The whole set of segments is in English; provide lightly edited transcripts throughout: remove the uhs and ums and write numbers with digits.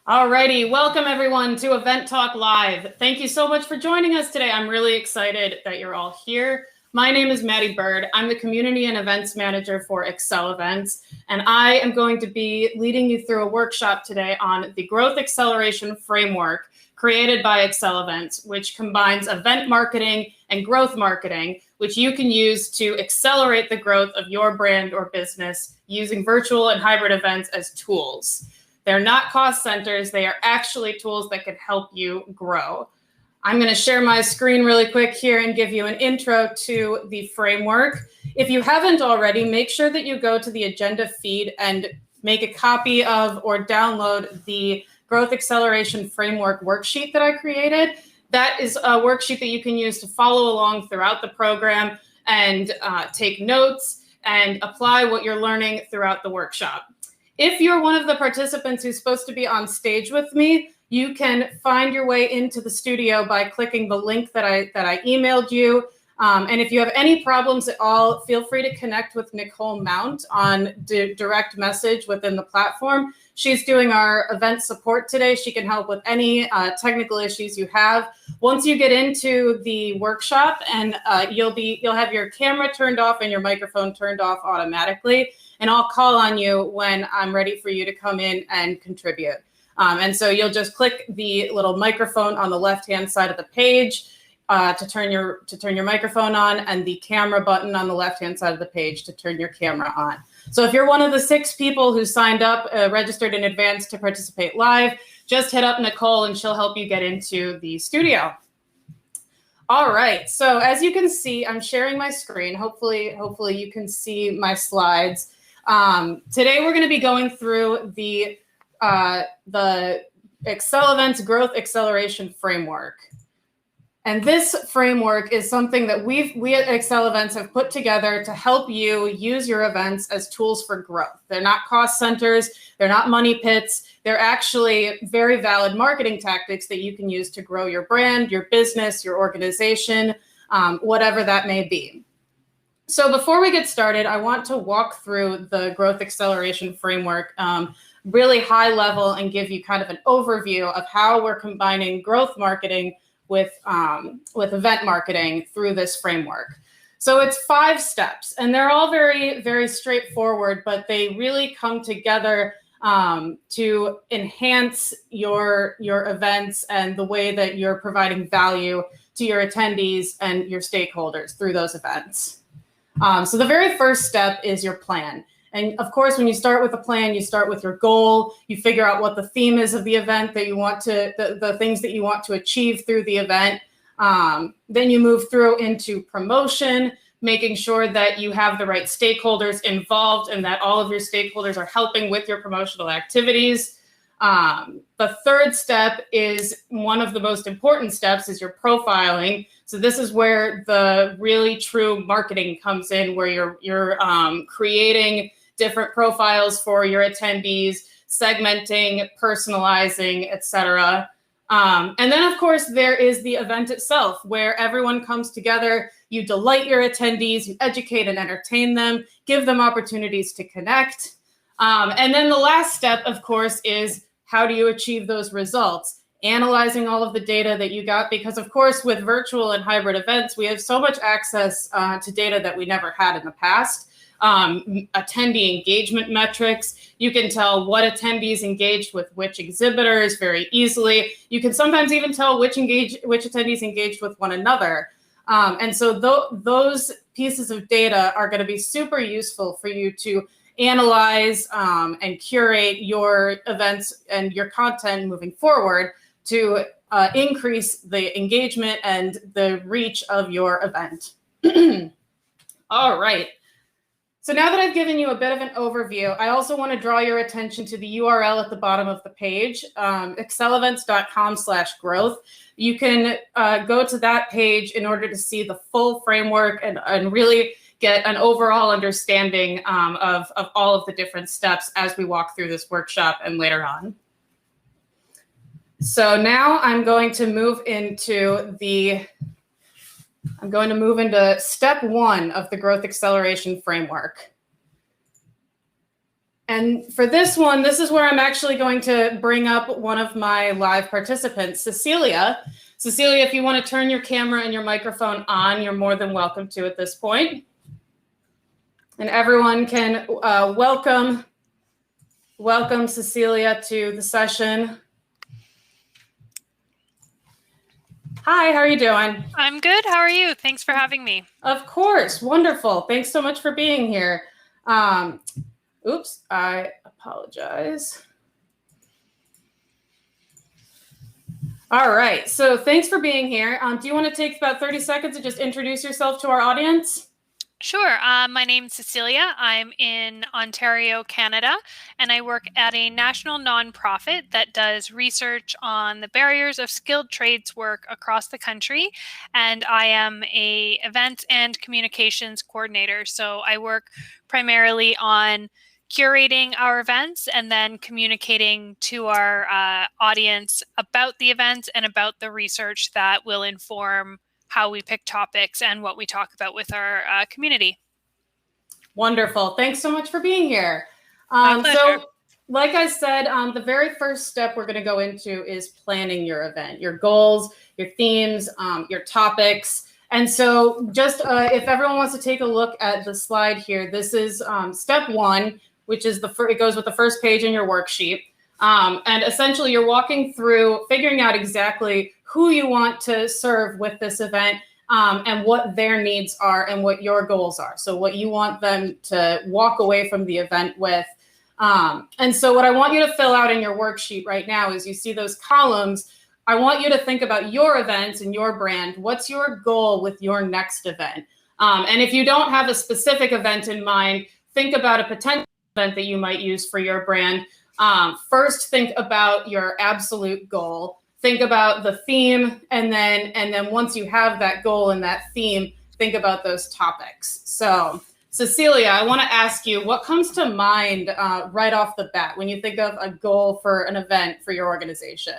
Alrighty, welcome everyone to Event Talk Live. Thank you so much for joining us today. I'm really excited that you're all here. My name is Maddie Bird. I'm the Community and Events Manager for Accelevents, and I am going to be leading you through a workshop today on the Growth Acceleration Framework created by Accelevents, which combines event marketing and growth marketing, which you can use to accelerate the growth of your brand or business using virtual and hybrid events as tools. They're not cost centers. They are actually tools that can help you grow. I'm going to share my screen really quick here and give you an intro to the framework. If you haven't already, make sure that you go to the agenda feed and make a copy of or download the Growth Acceleration Framework worksheet that I created. That is a worksheet that you can use to follow along throughout the program and take notes and apply what you're learning throughout the workshop. If you're one of the participants who's supposed to be on stage with me, you can find your way into the studio by clicking the link that I emailed you. And if you have any problems at all, feel free to connect with Nicole Mount on direct message within the platform. She's doing our event support today. She can help with any technical issues you have. Once you get into the workshop, and you'll have your camera turned off and your microphone turned off automatically. And I'll call on you when I'm ready for you to come in and contribute. And so you'll just click the little microphone on the left-hand side of the page to turn your microphone on, and the camera button on the left-hand side of the page to turn your camera on. So if you're one of the 6 people who signed up, registered in advance to participate live, just hit up Nicole and she'll help you get into the studio. All right, so as you can see, I'm sharing my screen. Hopefully you can see my slides. Today we're going to be going through the Accelevents Growth Acceleration Framework. And this framework is something that we at Accelevents have put together to help you use your events as tools for growth. They're not cost centers, they're not money pits, they're actually very valid marketing tactics that you can use to grow your brand, your business, your organization, whatever that may be. So before we get started, I want to walk through the Growth Acceleration Framework really high level and give you kind of an overview of how we're combining growth marketing with event marketing through this framework. So it's 5 steps, and they're all very, very straightforward, but they really come together to enhance your events and the way that you're providing value to your attendees and your stakeholders through those events. So the very first step is your plan. And of course, when you start with a plan, you start with your goal, you figure out what the theme is of the event that you want to, the things that you want to achieve through the event. Then you move through into promotion, making sure that you have the right stakeholders involved and that all of your stakeholders are helping with your promotional activities. The third step is one of the most important steps is your profiling. So this is where the really true marketing comes in, where you're creating different profiles for your attendees, segmenting, personalizing, etc. And then, of course, there is the event itself, where everyone comes together. You delight your attendees, you educate and entertain them, give them opportunities to connect. And then the last step, of course, is how do you achieve those results? Analyzing all of the data that you got, because of course, with virtual and hybrid events, we have so much access to data that we never had in the past. Attendee engagement metrics. You can tell what attendees engaged with which exhibitors very easily. You can sometimes even tell which attendees engaged with one another. And so those pieces of data are going to be super useful for you to analyze and curate your events and your content moving forward to increase the engagement and the reach of your event. All right. So now that I've given you a bit of an overview, I also want to draw your attention to the URL at the bottom of the page, accelevents.com/growth. You can go to that page in order to see the full framework and really get an overall understanding of all of the different steps as we walk through this workshop and later on. So now I'm going to move into step 1 of the Growth Acceleration Framework. And for this one, this is where I'm actually going to bring up one of my live participants, Cecilia. Cecilia, if you want to turn your camera and your microphone on, you're more than welcome to at this point. And everyone can welcome Cecilia to the session. Hi, how are you doing? I'm good. How are you? Thanks for having me. Of course. Wonderful. Thanks so much for being here. Oops, I apologize. All right. So thanks for being here. Do you want to take about 30 seconds and just introduce yourself to our audience? Sure. My name's Cecilia. I'm in Ontario, Canada, and I work at a national nonprofit that does research on the barriers of skilled trades work across the country. And I am a events and communications coordinator. So I work primarily on curating our events and then communicating to our audience about the events and about the research that will inform how we pick topics and what we talk about with our community. Wonderful. Thanks so much for being here. So like I said, the very first step we're going to go into is planning your event, your goals, your themes, your topics. And so just if everyone wants to take a look at the slide here, this is step one, which is it goes with the first page in your worksheet. And essentially you're walking through figuring out exactly who you want to serve with this event and what their needs are and what your goals are. So what you want them to walk away from the event with. And so what I want you to fill out in your worksheet right now is you see those columns. I want you to think about your events and your brand. What's your goal with your next event? And if you don't have a specific event in mind, think about a potential event that you might use for your brand. First, think about your absolute goal. Think about the theme, and then once you have that goal and that theme, think about those topics. So, Cecilia, I want to ask you, what comes to mind right off the bat when you think of a goal for an event for your organization?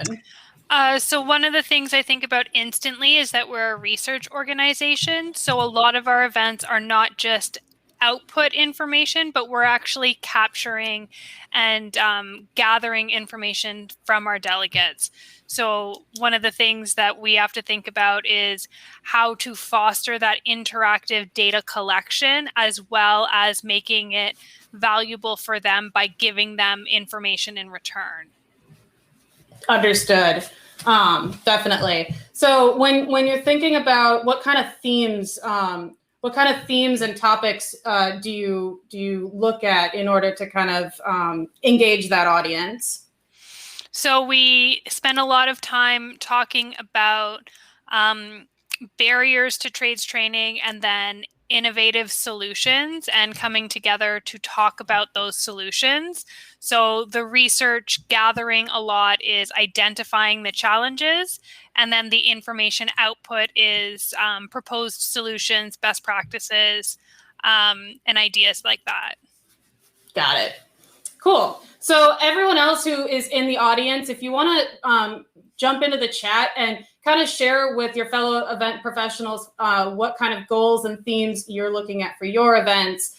So one of the things I think about instantly is that we're a research organization. So a lot of our events are not just output information, but we're actually capturing and gathering information from our delegates. So one of the things that we have to think about is how to foster that interactive data collection, as well as making it valuable for them by giving them information in return. Understood. Definitely. So when you're thinking about what kind of themes and topics do you look at in order to kind of engage that audience? So we spend a lot of time talking about barriers to trades training and then innovative solutions and coming together to talk about those solutions. So the research gathering a lot is identifying the challenges, and then the information output is proposed solutions, best practices, and ideas like that. Got it. Cool. So everyone else who is in the audience, if you want to jump into the chat and kind of share with your fellow event professionals what kind of goals and themes you're looking at for your events,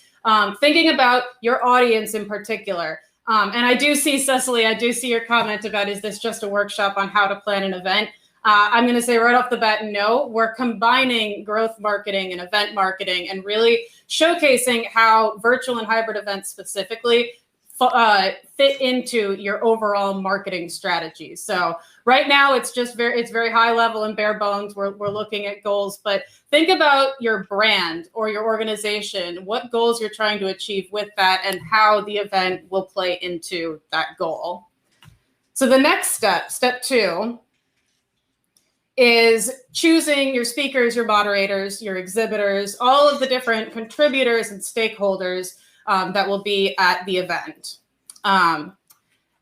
thinking about your audience in particular. And I do see, Cecily, I do see your comment about, is this just a workshop on how to plan an event? I'm going to say right off the bat, no. We're combining growth marketing and event marketing and really showcasing how virtual and hybrid events specifically fit into your overall marketing strategy. So right now it's just very high level and bare bones. We're looking at goals, but think about your brand or your organization, what goals you're trying to achieve with that and how the event will play into that goal. So the next step 2, is choosing your speakers, your moderators, your exhibitors, all of the different contributors and stakeholders that will be at the event.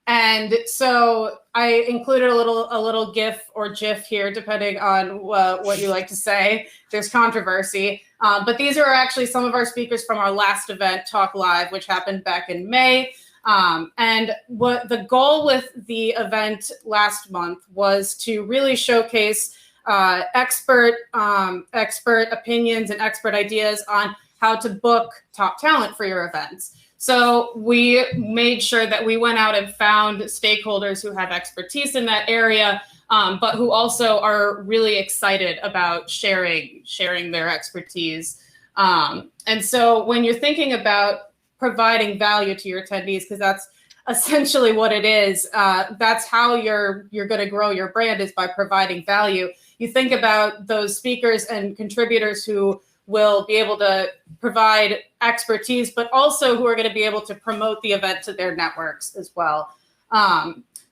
And so I included a little GIF or GIF here, depending on what you like to say. There's controversy, but these are actually some of our speakers from our last event, Talk Live, which happened back in May. And what the goal with the event last month was to really showcase expert opinions and expert ideas on how to book top talent for your events. So we made sure that we went out and found stakeholders who have expertise in that area, but who also are really excited about sharing their expertise. And so when you're thinking about providing value to your attendees, because that's essentially what it is, that's how you're going to grow your brand, is by providing value. You think about those speakers and contributors who will be able to provide expertise, but also who are going to be able to promote the event to their networks as well.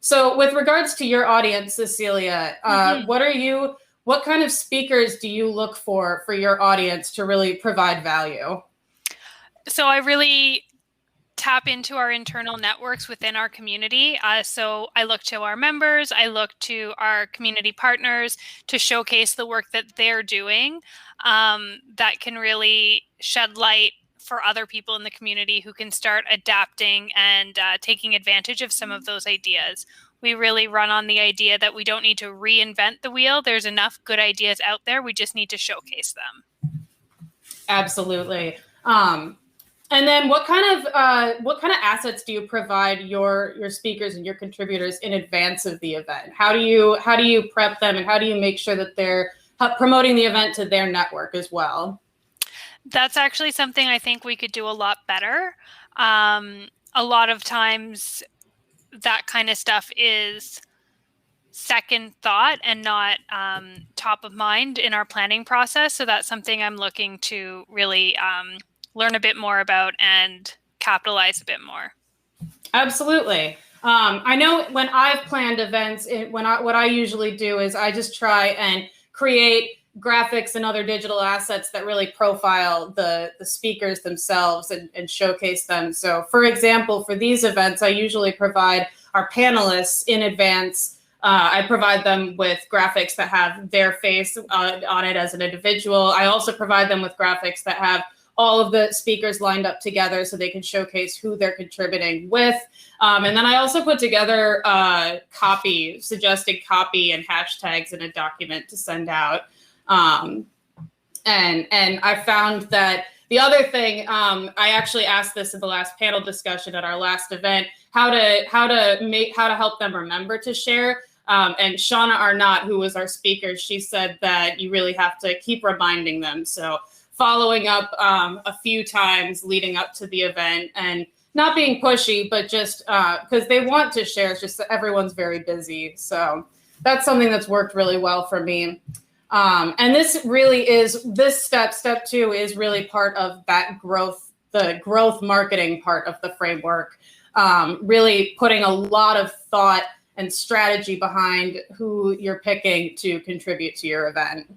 So with regards to your audience, Cecilia, what kind of speakers do you look for your audience to really provide value? So I really tap into our internal networks within our community. So I look to our members, I look to our community partners to showcase the work that they're doing, that can really shed light for other people in the community who can start adapting and taking advantage of some of those ideas. We really run on the idea that we don't need to reinvent the wheel. There's enough good ideas out there. We just need to showcase them. Absolutely. And then what kind of assets do you provide your speakers and your contributors in advance of the event? How do you prep them, and how do you make sure that they're promoting the event to their network as well? That's actually something I think we could do a lot better. A lot of times that kind of stuff is second thought and not top of mind in our planning process. So that's something I'm looking to really learn a bit more about and capitalize a bit more. Absolutely. I know when I've planned events, what I usually do is I just try and create graphics and other digital assets that really profile the speakers themselves and showcase them. So for example, for these events, I usually provide our panelists in advance. I provide them with graphics that have their face on it as an individual. I also provide them with graphics that have all of the speakers lined up together so they can showcase who they're contributing with. And then I also put together suggested copy and hashtags in a document to send out. And I found that the other thing, I actually asked this in the last panel discussion at our last event, how to help them remember to share. And Shauna Arnott, who was our speaker, she said that you really have to keep reminding them. So following up a few times leading up to the event, and not being pushy, but just because they want to share. It's just that everyone's very busy. So that's something that's worked really well for me. And this really is, step 2 is really part of that the growth marketing part of the framework, really putting a lot of thought and strategy behind who you're picking to contribute to your event.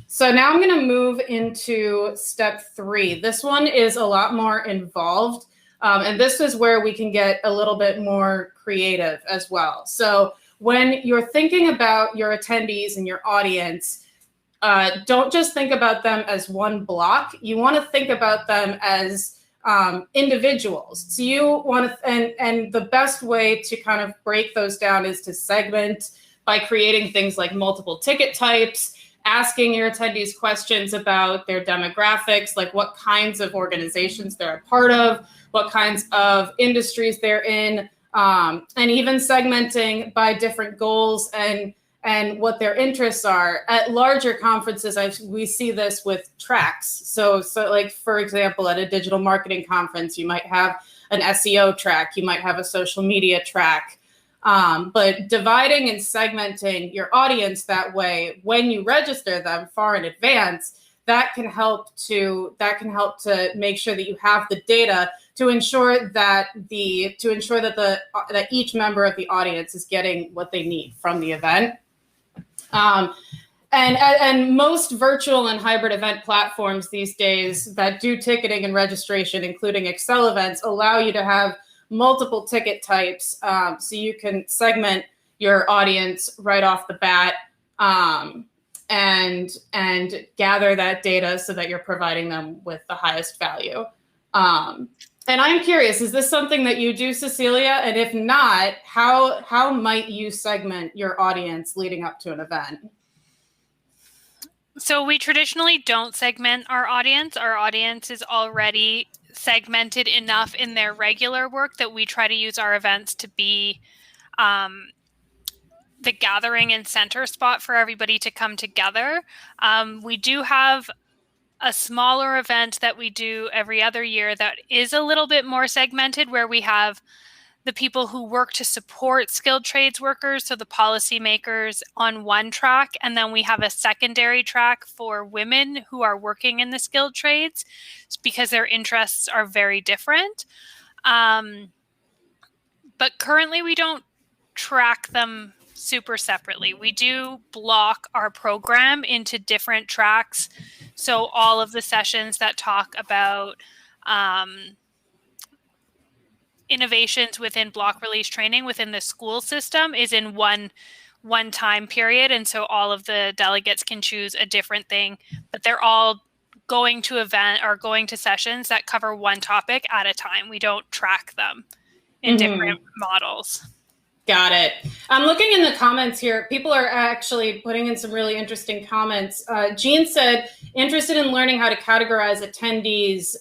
So now I'm going to move into step 3. This one is a lot more involved, and this is where we can get a little bit more creative as well. So when you're thinking about your attendees and your audience, don't just think about them as one block. You want to think about them as individuals. So you want to, and the best way to kind of break those down is to segment by creating things like multiple ticket types, asking your attendees questions about their demographics, like what kinds of organizations they're a part of, what kinds of industries they're in, and even segmenting by different goals and what their interests are. At larger conferences, we see this with tracks. So like, for example, at a digital marketing conference, you might have an SEO track, you might have a social media track. But dividing and segmenting your audience that way, when you register them far in advance, that can help to make sure that you have the data to ensure that that each member of the audience is getting what they need from the event. And most virtual and hybrid event platforms these days that do ticketing and registration, including Accelevents, allow you to have multiple ticket types, so you can segment your audience right off the bat, and gather that data so that you're providing them with the highest value. And I'm curious, is this something that you do, Cecilia? And if not, how might you segment your audience leading up to an event? So we traditionally don't segment our audience. Our audience is already segmented enough in their regular work that we try to use our events to be the gathering and center spot for everybody to come together. We do have a smaller event that we do every other year that is a little bit more segmented, where we have the people who work to support skilled trades workers, so the policymakers, on one track, and then we have a secondary track for women who are working in the skilled trades because their interests are very different. But currently we don't track them super separately. We do block our program into different tracks. So all of the sessions that talk about innovations within block release training within the school system is in one time period. And so all of the delegates can choose a different thing, but they're all going to event or going to sessions that cover one topic at a time. We don't track them in different models. Got it. I'm looking in the comments here. People are actually putting in some really interesting comments. Jean said, interested in learning how to categorize attendees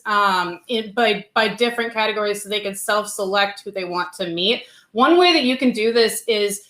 by different categories so they can self-select who they want to meet. One way that you can do this is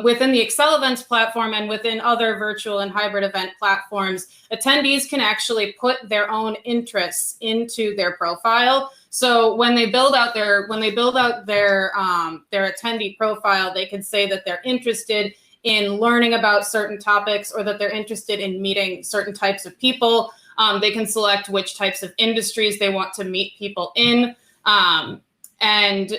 within the Accelevents platform and within other virtual and hybrid event platforms, attendees can actually put their own interests into their profile. So when they build out their attendee profile, they can say that they're interested in learning about certain topics or that they're interested in meeting certain types of people. They can select which types of industries they want to meet people in. And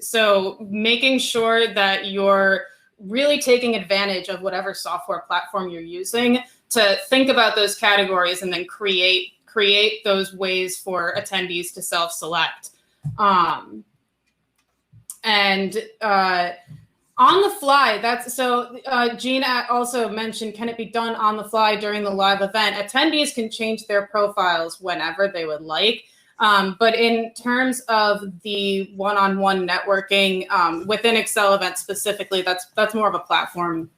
so making sure that you're really taking advantage of whatever software platform you're using to think about those categories and then create those ways for attendees to self-select. On the fly, Jean also mentioned, can it be done on the fly during the live event? Attendees can change their profiles whenever they would like. But in terms of the one-on-one networking within Accelevents specifically, that's more of a platform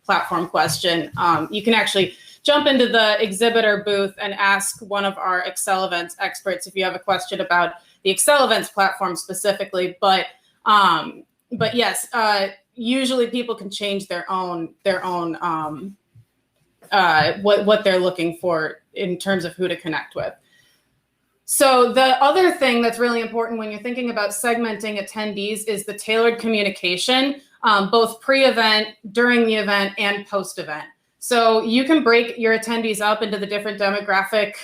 question. You can actually jump into the exhibitor booth and ask one of our Accelevents experts if you have a question about the Accelevents platform specifically. But yes, usually people can change their own what they're looking for in terms of who to connect with. So the other thing that's really important when you're thinking about segmenting attendees is the tailored communication, both pre-event, during the event, and post-event. So you can break your attendees up into the different demographic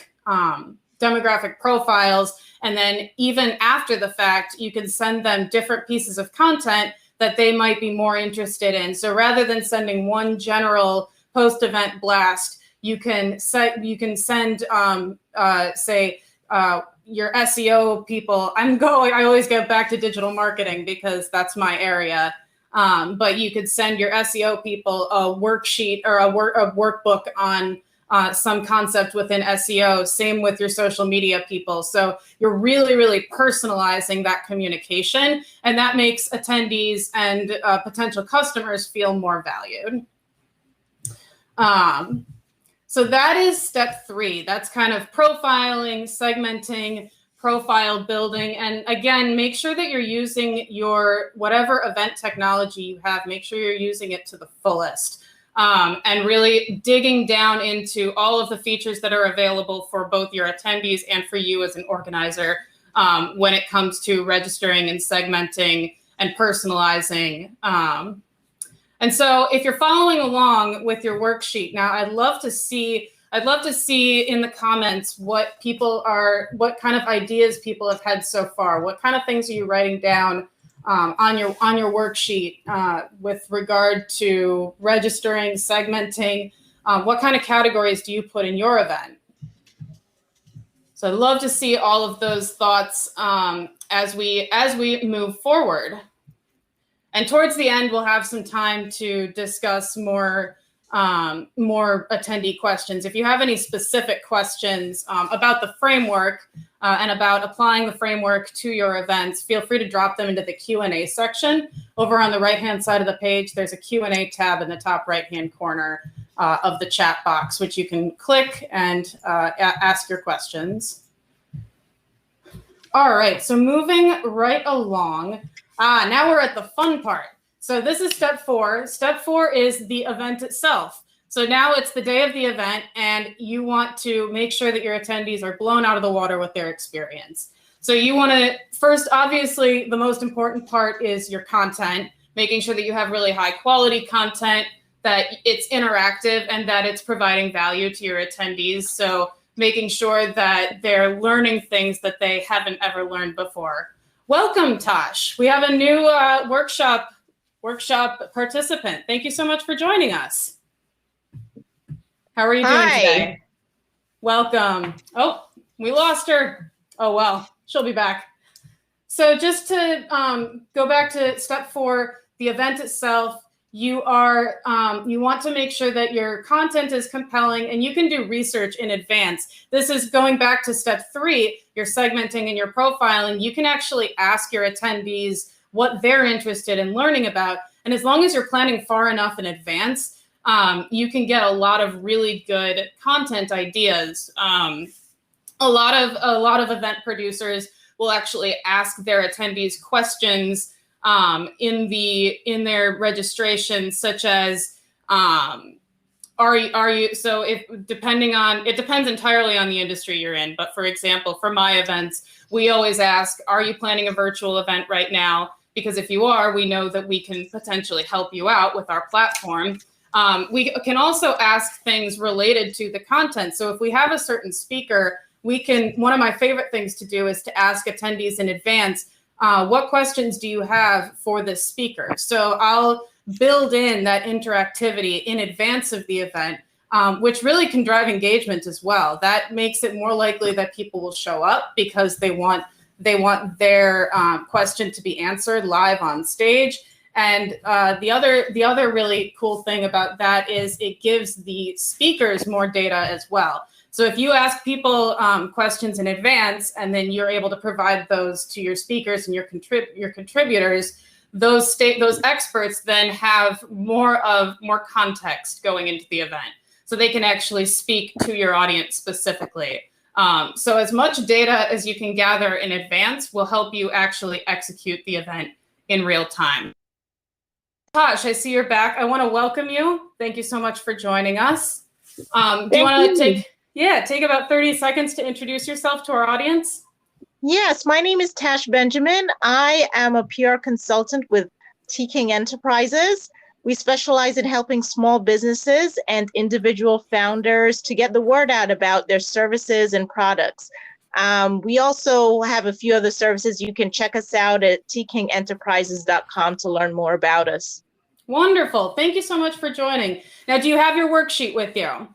profiles, and then even after the fact, you can send them different pieces of content that they might be more interested in. So rather than sending one general post-event blast, you can send your SEO people. I always get back to digital marketing because that's my area. But you could send your SEO people a worksheet or a workbook on some concept within SEO. Same with your social media people. So you're really, really personalizing that communication, and that makes attendees and potential customers feel more valued. So that is step 3. That's kind of profiling, segmenting, profile building. And again, make sure that you're using your whatever event technology you have, make sure you're using it to the fullest. And really digging down into all of the features that are available for both your attendees and for you as an organizer when it comes to registering and segmenting and personalizing. And so if you're following along with your worksheet, now I'd love to see in the comments what kind of ideas people have had so far. What kind of things are you writing down on your worksheet with regard to registering, segmenting? What kind of categories do you put in your event? So I'd love to see all of those thoughts as we move forward. And towards the end, we'll have some time to discuss more attendee questions. If you have any specific questions about the framework and about applying the framework to your events, feel free to drop them into the Q&A section. Over on the right-hand side of the page, there's a Q&A tab in the top right-hand corner. of the chat box, which you can click and ask your questions. All right, so moving right along, now we're at the fun part. So this is step 4. Step 4 is the event itself. So now it's the day of the event, and you want to make sure that your attendees are blown out of the water with their experience. So you want to, first, obviously, the most important part is your content, making sure that you have really high quality content, that it's interactive, and that it's providing value to your attendees. So making sure that they're learning things that they haven't ever learned before. Welcome, Tosh. We have a new workshop participant. Thank you so much for joining us. How are you doing today? Welcome. Oh, we lost her. Oh, well, she'll be back. So just to go back to step 4, the event itself, you want to make sure that your content is compelling, and you can do research in advance. This is going back to step 3, your segmenting and your profiling. You can actually ask your attendees what they're interested in learning about. And as long as you're planning far enough in advance, you can get a lot of really good content ideas. A lot of event producers will actually ask their attendees questions in their registration, such as are you so if it depends entirely on the industry you're in. But for example, for my events, we always ask, are you planning a virtual event right now? Because if you are, we know that we can potentially help you out with our platform. We can also ask things related to the content. So if we have a certain speaker, one of my favorite things to do is to ask attendees in advance, what questions do you have for this speaker? So I'll build in that interactivity in advance of the event, which really can drive engagement as well. That makes it more likely that people will show up because they want their question to be answered live on stage. And the other really cool thing about that is it gives the speakers more data as well. So if you ask people questions in advance, and then you're able to provide those to your speakers and your contributors, those experts then have more context going into the event, so they can actually speak to your audience specifically. So as much data as you can gather in advance will help you actually execute the event in real time. Tosh, I see you're back. I want to welcome you. Thank you so much for joining us. Do you want to take about 30 seconds to introduce yourself to our audience? Yes, my name is Tash Benjamin. I am a PR consultant with T. King Enterprises. We specialize in helping small businesses and individual founders to get the word out about their services and products. We also have a few other services. You can check us out at tkingenterprises.com to learn more about us. Wonderful. Thank you so much for joining. Now, do you have your worksheet with you?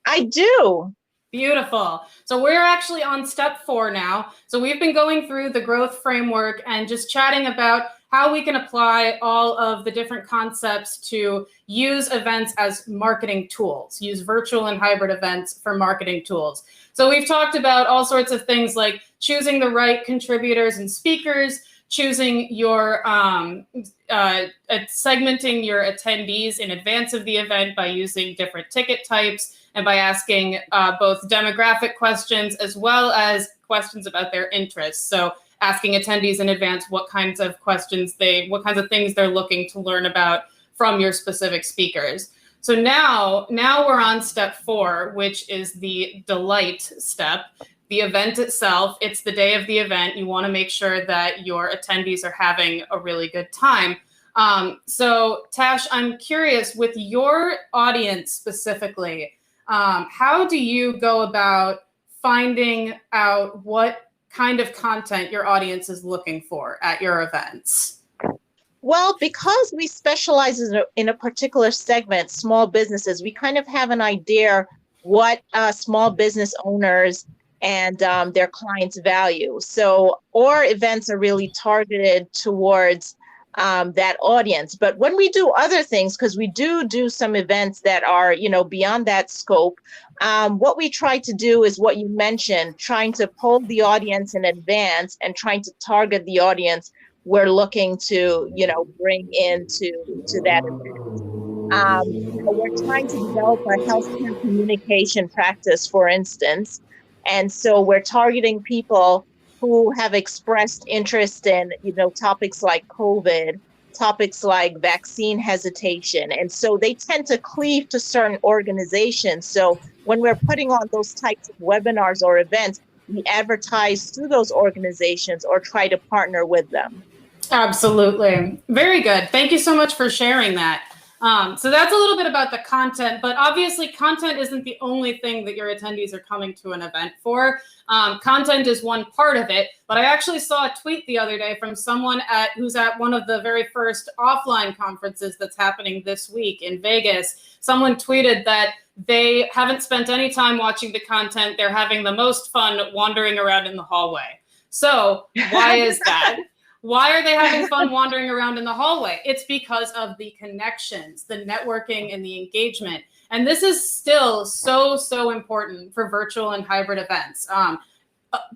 I do. Beautiful. So we're actually on step 4 now. So we've been going through the growth framework and just chatting about how we can apply all of the different concepts to use events as marketing tools, use virtual and hybrid events for marketing tools. So we've talked about all sorts of things like choosing the right contributors and speakers, choosing your segmenting your attendees in advance of the event by using different ticket types and by asking both demographic questions as well as questions about their interests. So asking attendees in advance what kinds of things they're looking to learn about from your specific speakers. So now we're on step 4, which is the delight step. The event itself, it's the day of the event. You want to make sure that your attendees are having a really good time. So Tash, I'm curious, with your audience specifically, how do you go about finding out what kind of content your audience is looking for at your events? Well, because we specialize in a particular segment, small businesses, we kind of have an idea what small business owners and their clients value. So our events are really targeted towards that audience. But when we do other things, because we do some events that are, beyond that scope, what we try to do is what you mentioned, trying to poll the audience in advance and trying to target the audience we're looking to, bring into that event. We're trying to develop a healthcare communication practice, for instance. And so we're targeting people who have expressed interest in, topics like COVID, topics like vaccine hesitation. And so they tend to cleave to certain organizations. So when we're putting on those types of webinars or events, we advertise through those organizations or try to partner with them. Absolutely. Very good. Thank you so much for sharing that. So that's a little bit about the content, but obviously content isn't the only thing that your attendees are coming to an event for. Content is one part of it, but I actually saw a tweet the other day from someone who's at one of the very first offline conferences that's happening this week in Vegas. Someone tweeted that they haven't spent any time watching the content. They're having the most fun wandering around in the hallway. So why is that? Why are they having fun wandering around in the hallway? It's because of the connections, the networking, and the engagement. And this is still so important for virtual and hybrid events.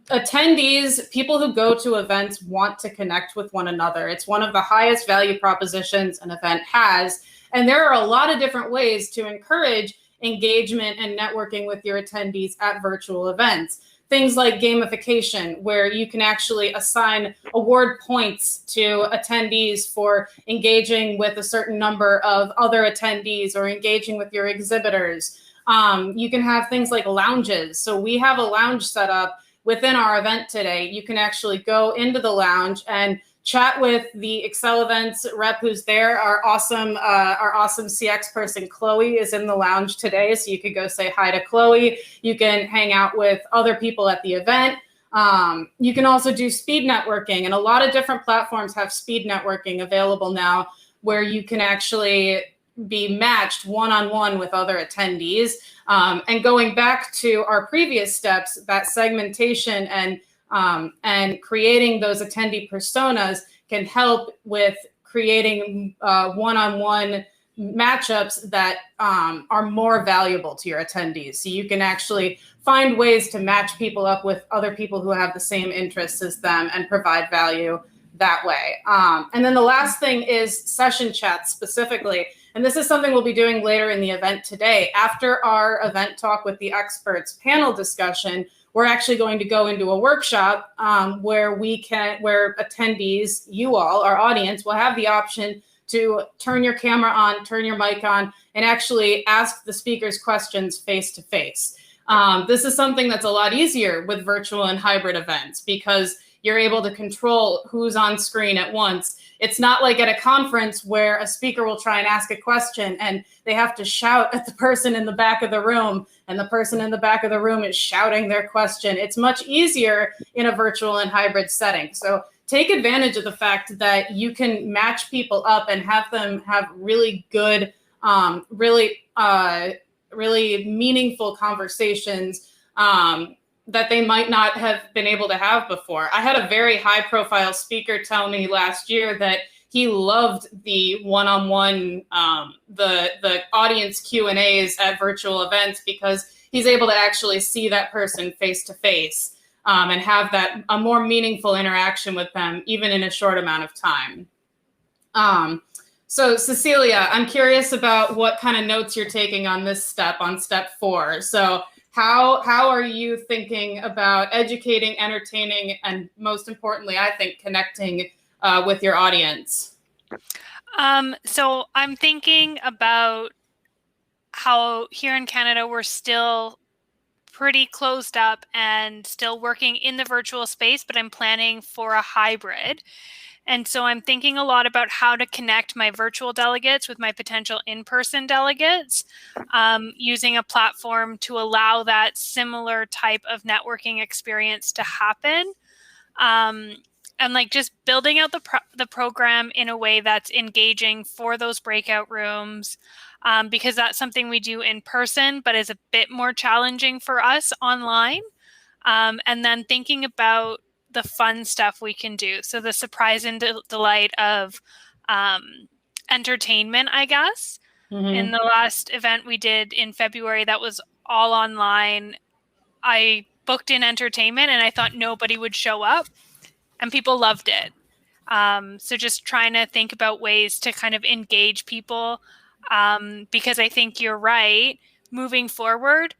Attendees, people who go to events, want to connect with one another. It's one of the highest value propositions an event has. And there are a lot of different ways to encourage engagement and networking with your attendees at virtual events. Things like gamification, where you can actually assign award points to attendees for engaging with a certain number of other attendees or engaging with your exhibitors. You can have things like lounges. So we have a lounge set up within our event today. You can actually go into the lounge and chat with the Accelevents rep who's there. Our awesome CX person, Chloe, is in the lounge today. So you could go say hi to Chloe. You can hang out with other people at the event. You can also do speed networking, and a lot of different platforms have speed networking available now, where you can actually be matched one-on-one with other attendees. And going back to our previous steps, that segmentation and creating those attendee personas can help with creating one-on-one matchups that are more valuable to your attendees. So you can actually find ways to match people up with other people who have the same interests as them and provide value that way. And then the last thing is session chats specifically. And this is something we'll be doing later in the event today. After our event talk with the experts panel discussion, we're actually going to go into a workshop where attendees, you all, our audience, will have the option to turn your camera on, turn your mic on, and actually ask the speakers questions face to face. This is something that's a lot easier with virtual and hybrid events because you're able to control who's on screen at once. It's not like at a conference where a speaker will try and ask a question and they have to shout at the person in the back of the room, and the person in the back of the room is shouting their question. It's much easier in a virtual and hybrid setting. So take advantage of the fact that you can match people up and have them have really good, really meaningful conversations that they might not have been able to have before. I had a very high-profile speaker tell me last year that he loved the one-on-one, the audience Q&As at virtual events because he's able to actually see that person face-to-face and have a more meaningful interaction with them, even in a short amount of time. So Cecilia, I'm curious about what kind of notes you're taking on this step, on step 4. So how are you thinking about educating, entertaining, and most importantly, I think, connecting with your audience? So I'm thinking about how here in Canada, we're still pretty closed up and still working in the virtual space, but I'm planning for a hybrid. And so I'm thinking a lot about how to connect my virtual delegates with my potential in-person delegates, using a platform to allow that similar type of networking experience to happen. And like just building out the program in a way that's engaging for those breakout rooms, because that's something we do in person, but is a bit more challenging for us online. And then thinking about the fun stuff we can do. So the surprise and delight of entertainment, I guess. Mm-hmm. In the last event we did in February, that was all online. I booked in entertainment and I thought nobody would show up, and people loved it. So just trying to think about ways to kind of engage people because I think you're right. Moving forward,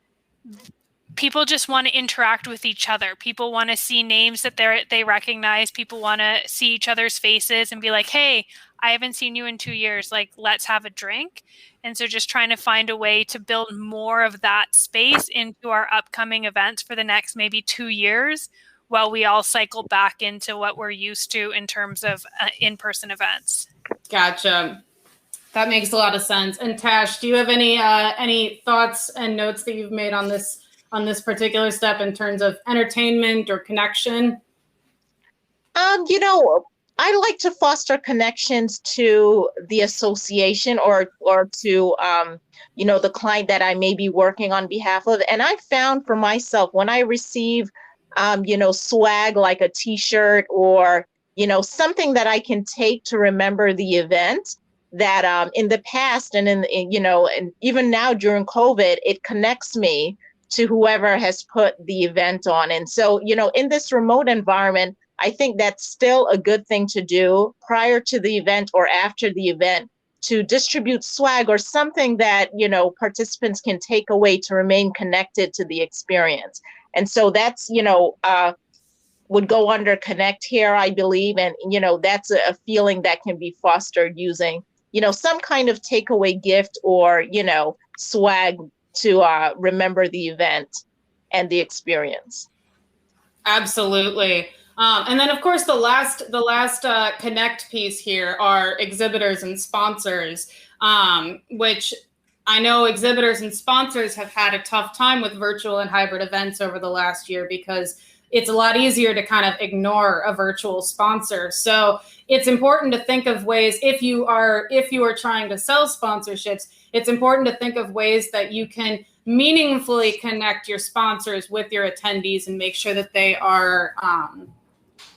people just want to interact with each other. People want to see names that they recognize. People want to see each other's faces and be like, hey, I haven't seen you in 2 years. Like, let's have a drink. And so just trying to find a way to build more of that space into our upcoming events for the next maybe 2 years while we all cycle back into what we're used to in terms of in-person events. Gotcha. That makes a lot of sense. And Tash, do you have any thoughts and notes that you've made on this particular step in terms of entertainment or connection? I like to foster connections to the association or to the client that I may be working on behalf of. And I found for myself when I receive swag like a t-shirt or something that I can take to remember the event, that in the past and and even now during COVID, it connects me to whoever has put the event on. And so, in this remote environment, I think that's still a good thing to do prior to the event or after the event, to distribute swag or something that, participants can take away to remain connected to the experience. And so that's, would go under connect here, I believe. And, that's a feeling that can be fostered using, some kind of takeaway gift or, swag to remember the event and the experience. Absolutely. And then, of course, the last connect piece here are exhibitors and sponsors, which I know exhibitors and sponsors have had a tough time with virtual and hybrid events over the last year because it's a lot easier to kind of ignore a virtual sponsor. So it's important to think of ways, if you are trying to sell sponsorships, it's important to think of ways that you can meaningfully connect your sponsors with your attendees and make sure that they are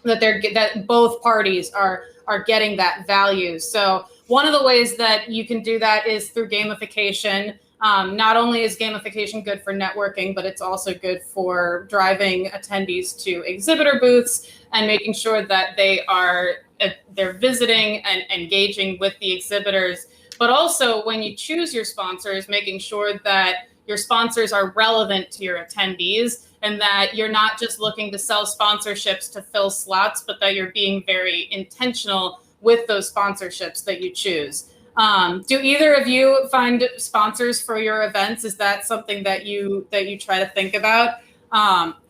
that both parties are getting that value. So one of the ways that you can do that is through gamification. Not only is gamification good for networking, but it's also good for driving attendees to exhibitor booths and making sure that they're visiting and engaging with the exhibitors. But also when you choose your sponsors, making sure that your sponsors are relevant to your attendees and that you're not just looking to sell sponsorships to fill slots, but that you're being very intentional with those sponsorships that you choose. Do either of you find sponsors for your events? Is that something that you try to think about?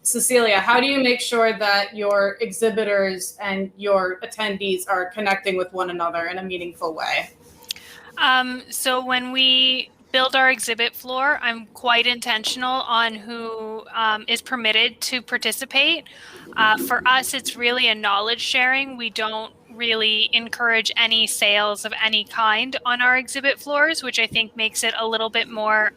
Cecilia, how do you make sure that your exhibitors and your attendees are connecting with one another in a meaningful way? So when we build our exhibit floor, I'm quite intentional on who is permitted to participate. For us, it's really a knowledge sharing. We don't really encourage any sales of any kind on our exhibit floors, which I think makes it a little bit more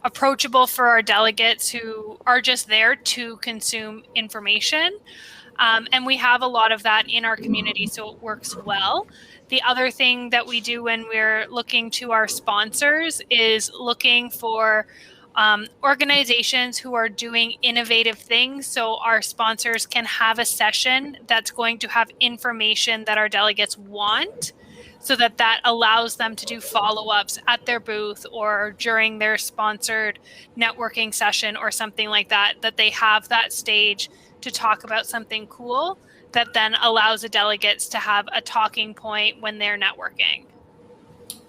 approachable for our delegates who are just there to consume information. And we have a lot of that in our community, so it works well. The other thing that we do when we're looking to our sponsors is looking for organizations who are doing innovative things. So our sponsors can have a session that's going to have information that our delegates want, so that allows them to do follow-ups at their booth or during their sponsored networking session or something like that, that they have that stage to talk about something cool that then allows the delegates to have a talking point when they're networking.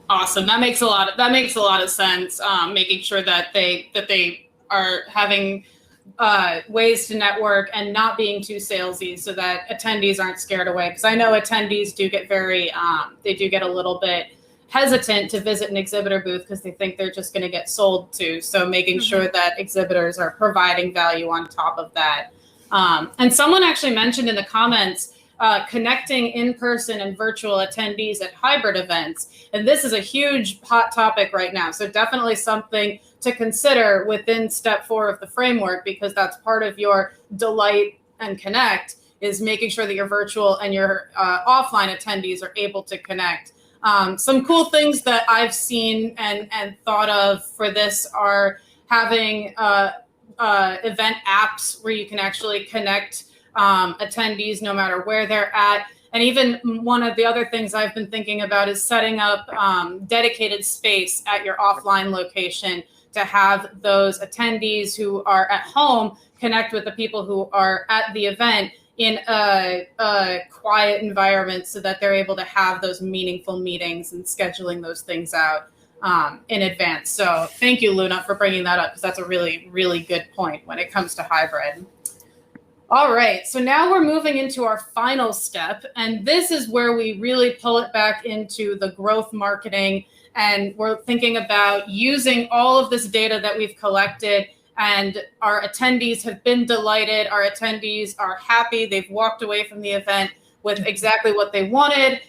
Awesome. That makes a lot of sense. Making sure that they are having ways to network and not being too salesy, so that attendees aren't scared away. Because I know attendees do get they do get a little bit hesitant to visit an exhibitor booth because they think they're just going to get sold to. So making sure that exhibitors are providing value on top of that. And someone actually mentioned in the comments connecting in-person and virtual attendees at hybrid events. And this is a huge hot topic right now. So definitely something to consider within step 4 of the framework, because that's part of your delight and connect, is making sure that your virtual and your offline attendees are able to connect. Some cool things that I've seen and thought of for this are having event apps where you can actually connect attendees no matter where they're at. And even one of the other things I've been thinking about is setting up dedicated space at your offline location to have those attendees who are at home connect with the people who are at the event in a quiet environment so that they're able to have those meaningful meetings and scheduling those things out in advance. So thank you, Luna, for bringing that up, because that's a really, really good point when it comes to hybrid. All right, so now we're moving into our final step, and this is where we really pull it back into the growth marketing, and we're thinking about using all of this data that we've collected, and our attendees have been delighted. Our attendees are happy. They've walked away from the event with exactly what they wanted.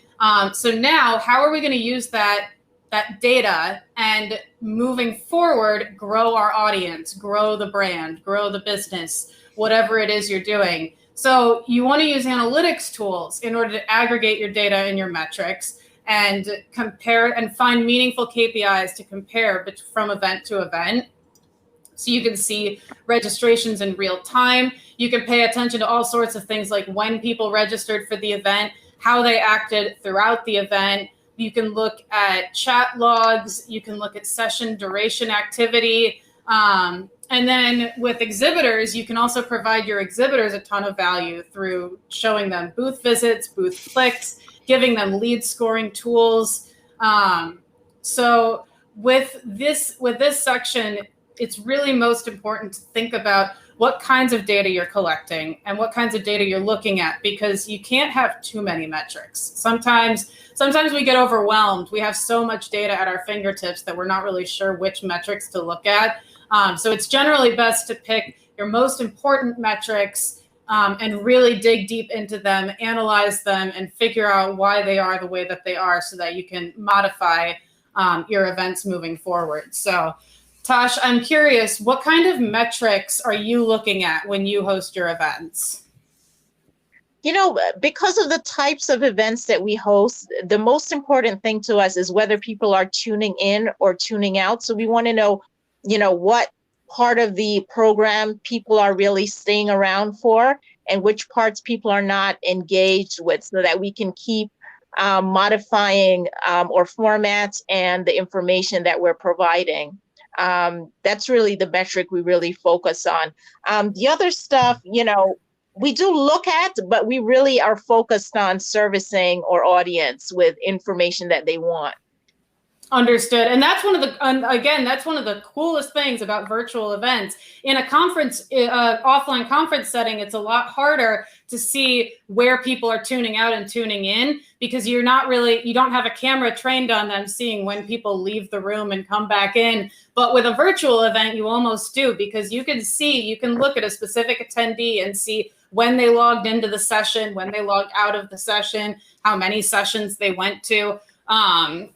So now, how are we going to use that data and moving forward, grow our audience, grow the brand, grow the business, whatever it is you're doing? So you want to use analytics tools in order to aggregate your data and your metrics and compare and find meaningful KPIs to compare from event to event. So you can see registrations in real time. You can pay attention to all sorts of things like when people registered for the event, how they acted throughout the event. You can look at chat logs. You can look at session duration activity. And then with exhibitors, you can also provide your exhibitors a ton of value through showing them booth visits, booth clicks, giving them lead scoring tools. So with this section, it's really most important to think about what kinds of data you're collecting and what kinds of data you're looking at, because you can't have too many metrics. Sometimes we get overwhelmed. We have so much data at our fingertips that we're not really sure which metrics to look at. So it's generally best to pick your most important metrics and really dig deep into them, analyze them, and figure out why they are the way that they are so that you can modify your events moving forward. So Tosh, I'm curious, what kind of metrics are you looking at when you host your events? You know, because of the types of events that we host, the most important thing to us is whether people are tuning in or tuning out. So we want to know, what part of the program people are really staying around for and which parts people are not engaged with, so that we can keep modifying or formats and the information that we're providing. That's really the metric we really focus on. The other stuff, we do look at, but we really are focused on servicing our audience with information that they want. Understood. And that's one of the coolest things about virtual events. In a conference, offline conference setting, it's a lot harder to see where people are tuning out and tuning in, because you don't have a camera trained on them seeing when people leave the room and come back in. But with a virtual event, you almost do, because you can look at a specific attendee and see when they logged into the session, when they logged out of the session, how many sessions they went to.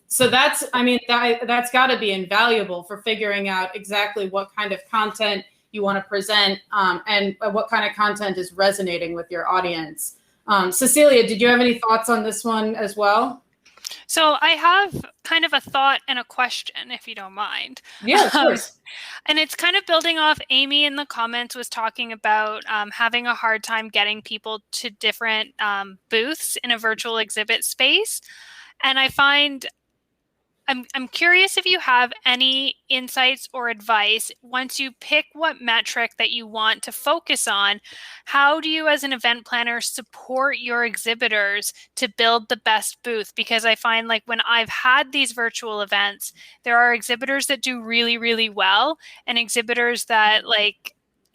So that's got to be invaluable for figuring out exactly what kind of content you want to present and what kind of content is resonating with your audience. Cecilia, did you have any thoughts on this one as well? So I have kind of a thought and a question, if you don't mind. Yeah, of course. And it's kind of building off Amy in the comments was talking about having a hard time getting people to different booths in a virtual exhibit space. And I find I'm curious if you have any insights or advice once you pick what metric that you want to focus on. How do you, as an event planner, support your exhibitors to build the best booth? Because I find, like, when I've had these virtual events, there are exhibitors that do really, really well and exhibitors that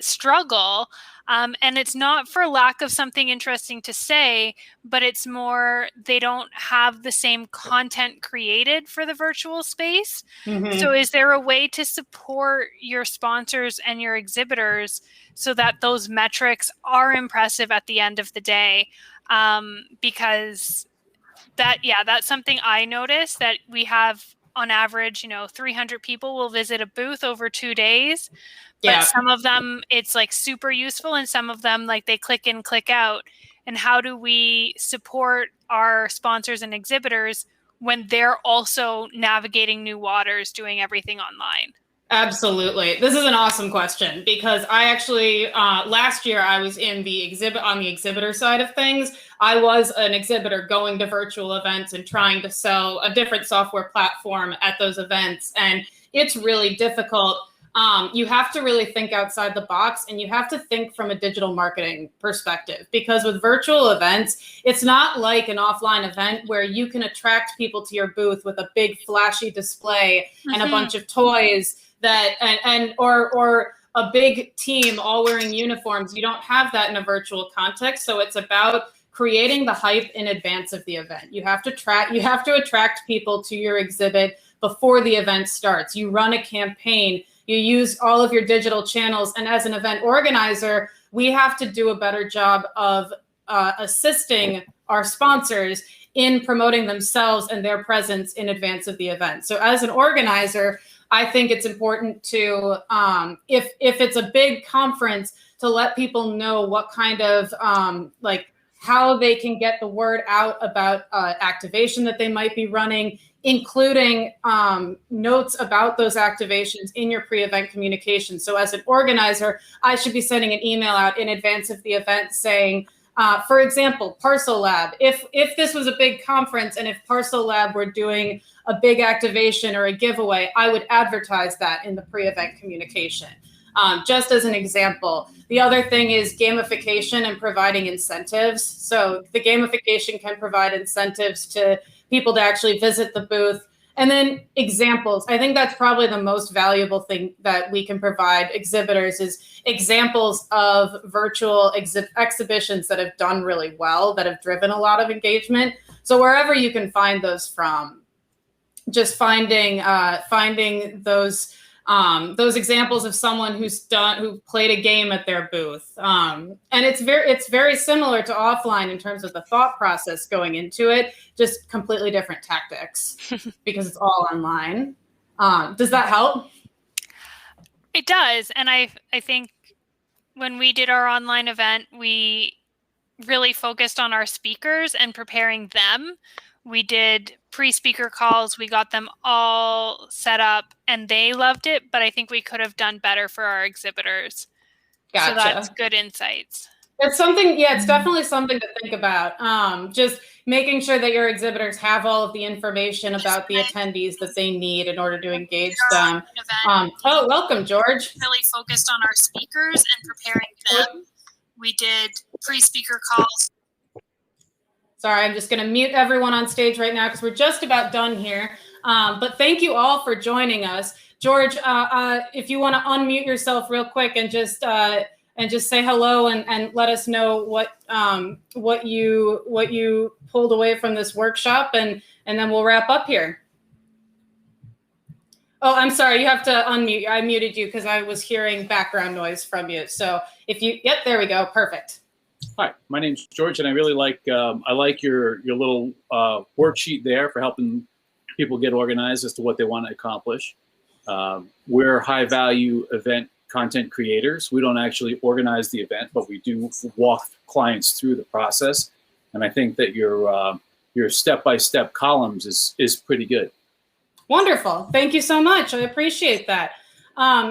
struggle. And it's not for lack of something interesting to say, but it's more they don't have the same content created for the virtual space. Mm-hmm. So is there a way to support your sponsors and your exhibitors so that those metrics are impressive at the end of the day? Because that's something I noticed, that we have on average, 300 people will visit a booth over 2 days. But some of them, it's super useful, and some of them, they click in, click out. And how do we support our sponsors and exhibitors when they're also navigating new waters, doing everything online? Absolutely. This is an awesome question because I actually, last year I was in the on the exhibitor side of things. I was an exhibitor going to virtual events and trying to sell a different software platform at those events. And it's really difficult. You have to really think outside the box, and you have to think from a digital marketing perspective, because with virtual events, it's not like an offline event where you can attract people to your booth with a big flashy display and a bunch of toys that or a big team all wearing uniforms. You don't have that in a virtual context. So it's about creating the hype in advance of the event. You have to attract people to your exhibit before the event starts. You run a campaign, you use all of your digital channels, and as an event organizer, we have to do a better job of assisting our sponsors in promoting themselves and their presence in advance of the event. So as an organizer, I think it's important to, if it's a big conference, to let people know what kind of, how they can get the word out about activation that they might be running, including notes about those activations in your pre-event communication. So as an organizer, I should be sending an email out in advance of the event saying, for example, Parcel Lab. If this was a big conference and if Parcel Lab were doing a big activation or a giveaway, I would advertise that in the pre-event communication. Just as an example. The other thing is gamification and providing incentives. So the gamification can provide incentives to people to actually visit the booth. And then examples. I think that's probably the most valuable thing that we can provide exhibitors is examples of virtual exhibitions that have done really well, that have driven a lot of engagement. So wherever you can find those from, just finding those examples of someone who played a game at their booth. And it's very similar to offline in terms of the thought process going into it, just completely different tactics because it's all online. Does that help? It does. And I think when we did our online event, we really focused on our speakers and preparing them. We did pre-speaker calls. We got them all set up and they loved it, but I think we could have done better for our exhibitors. Gotcha. So that's good insights. It's something, yeah, it's definitely something to think about. Just making sure that your exhibitors have all of the information about the attendees that they need in order to engage them. Oh, welcome, George. Really focused on our speakers and preparing them. We did pre-speaker calls. Sorry, I'm just going to mute everyone on stage right now because we're just about done here. But thank you all for joining us. George, if you want to unmute yourself real quick and just say hello and let us know what you pulled away from this workshop, and then we'll wrap up here. Oh, I'm sorry, you have to unmute. I muted you because I was hearing background noise from you. So yep, there we go, perfect. Hi, my name's George, and I really like your little worksheet there for helping people get organized as to what they want to accomplish. We're high-value event content creators. We don't actually organize the event, but we do walk clients through the process. And I think that your step-by-step columns is pretty good. Wonderful. Thank you so much. I appreciate that.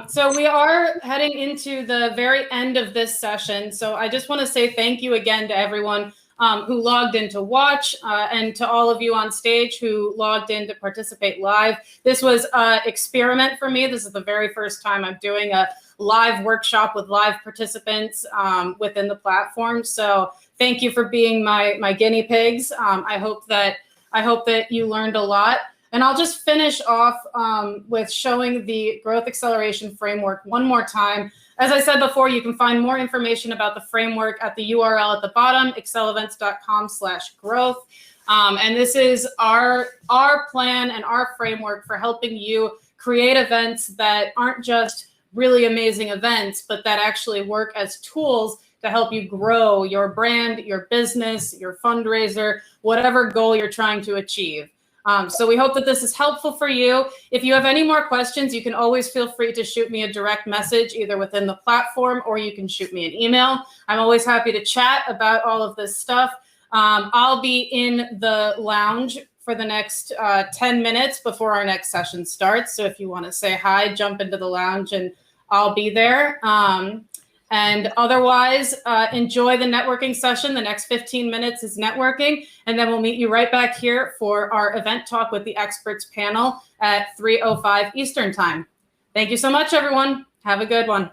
So we are heading into the very end of this session. So I just want to say thank you again to everyone who logged in to watch and to all of you on stage who logged in to participate live. This was an experiment for me. This is the very first time I'm doing a live workshop with live participants within the platform. So thank you for being my guinea pigs. I hope that you learned a lot. And I'll just finish off with showing the growth acceleration framework one more time. As I said before, you can find more information about the framework at the URL at the bottom, accelevents.com/growth. And this is our plan and our framework for helping you create events that aren't just really amazing events, but that actually work as tools to help you grow your brand, your business, your fundraiser, whatever goal you're trying to achieve. So we hope that this is helpful for you. If you have any more questions, you can always feel free to shoot me a direct message either within the platform or you can shoot me an email. I'm always happy to chat about all of this stuff. I'll be in the lounge for the next 10 minutes before our next session starts. So if you want to say hi, jump into the lounge and I'll be there. And otherwise, enjoy the networking session. The next 15 minutes is networking. And then we'll meet you right back here for our event talk with the experts panel at 3:05 Eastern time. Thank you so much, everyone. Have a good one.